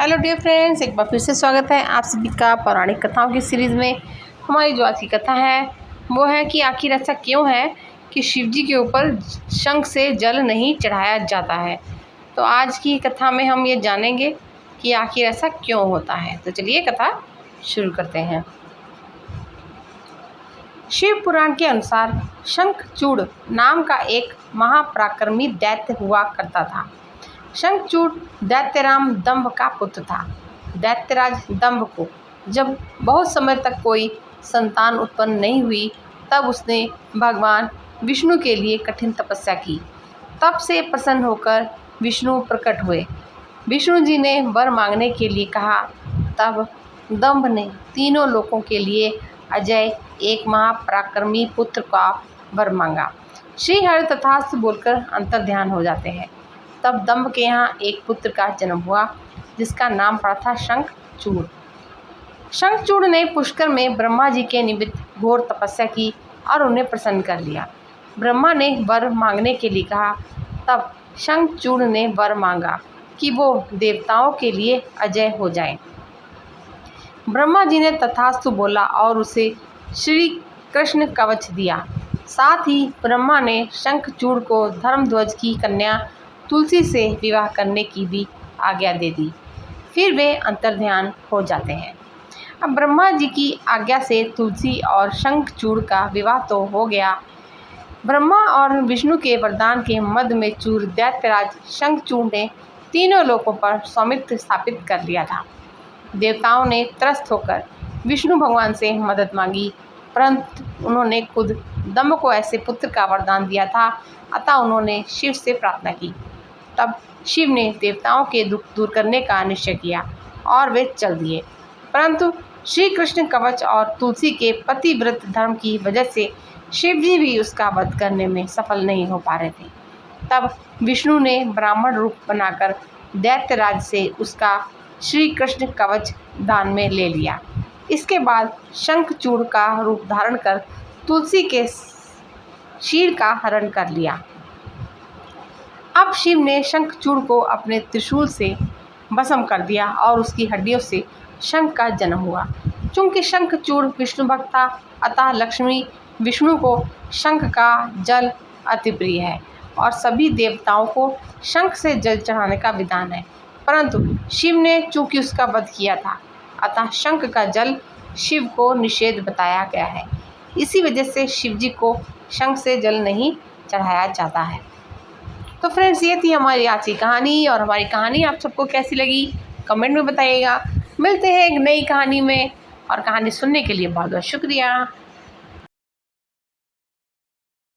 Hello dear friends, एक बार फिर से स्वागत है आप सभी का पौराणिक कथाओं की सीरीज़ में। हमारी जो आज की कथा है वो है कि आखिर ऐसा क्यों है कि शिवजी के ऊपर शंख से जल नहीं चढ़ाया जाता है। तो आज की कथा में हम ये जानेंगे कि आखिर ऐसा क्यों होता है। तो चलिए कथा शुरू करते हैं। शिव पुराण के अनुसार शंखचूड़ नाम का एक महापराक्रमी दैत्य हुआ करता था। शंखचूड़ दैत्यराम दंभ का पुत्र था। दैत्यराज दंभ को जब बहुत समय तक कोई संतान उत्पन्न नहीं हुई, तब उसने भगवान विष्णु के लिए कठिन तपस्या की। तब से प्रसन्न होकर विष्णु प्रकट हुए। विष्णु जी ने वर मांगने के लिए कहा। तब दंभ ने तीनों लोकों के लिए अजय एक महापराक्रमी पुत्र का वर मांगा। श्री हरि तथास्तु बोलकर अंतर्ध्यान हो जाते हैं। तब दंभ के यहाँ एक पुत्र का जन्म हुआ जिसका नाम पड़ा था शंखचूड़। शंखचूड़ ने पुष्कर में ब्रह्मा जी के निमित्त घोर तपस्या की और उन्हें प्रसन्न कर लिया। ब्रह्मा ने वर मांगने के लिए कहा। तब शंखचूड़ ने वर मांगा कि वो देवताओं के लिए अजय हो जाए। ब्रह्मा जी ने तथास्तु बोला और उसे श्री कृष्ण कवच दिया। साथ ही ब्रह्मा ने शंखचूड़ को धर्मध्वज की कन्या तुलसी से विवाह करने की भी आज्ञा दे दी। फिर वे अंतर्ध्यान हो जाते हैं। अब ब्रह्मा जी की आज्ञा से तुलसी और शंखचूड़ का विवाह तो हो गया। ब्रह्मा और विष्णु के वरदान के मद में चूर दैत्यराज शंखचूड़ ने तीनों लोकों पर स्वामित्व स्थापित कर लिया था। देवताओं ने त्रस्त होकर विष्णु भगवान से मदद मांगी, परंतु उन्होंने खुद दंभ को ऐसे पुत्र का वरदान दिया था, अतः उन्होंने शिव से प्रार्थना की। तब शिव ने देवताओं के दुख दूर करने का निश्चय किया और वे चल दिए। परंतु श्री कृष्ण कवच और तुलसी के पतिव्रत धर्म की वजह से शिव जी भी उसका वध करने में सफल नहीं हो पा रहे थे। तब विष्णु ने ब्राह्मण रूप बनाकर दैत्यराज से उसका श्री कृष्ण कवच दान में ले लिया। इसके बाद शंखचूड़ का रूप धारण कर तुलसी के शीर का हरण कर लिया। अब शिव ने शंखचूड़ को अपने त्रिशूल से भस्म कर दिया और उसकी हड्डियों से शंख का जन्म हुआ। चूंकि शंखचूड़ विष्णु भक्त था, अतः लक्ष्मी विष्णु को शंख का जल अति प्रिय है और सभी देवताओं को शंख से जल चढ़ाने का विधान है। परंतु शिव ने चूंकि उसका वध किया था, अतः शंख का जल शिव को निषेध बताया गया है। इसी वजह से शिव जी को शंख से जल नहीं चढ़ाया जाता है। तो फ्रेंड्स, ये थी हमारी आज की कहानी और हमारी कहानी आप सबको कैसी लगी कमेंट में बताइएगा। मिलते हैं एक नई कहानी में और कहानी सुनने के लिए बहुत बहुत शुक्रिया।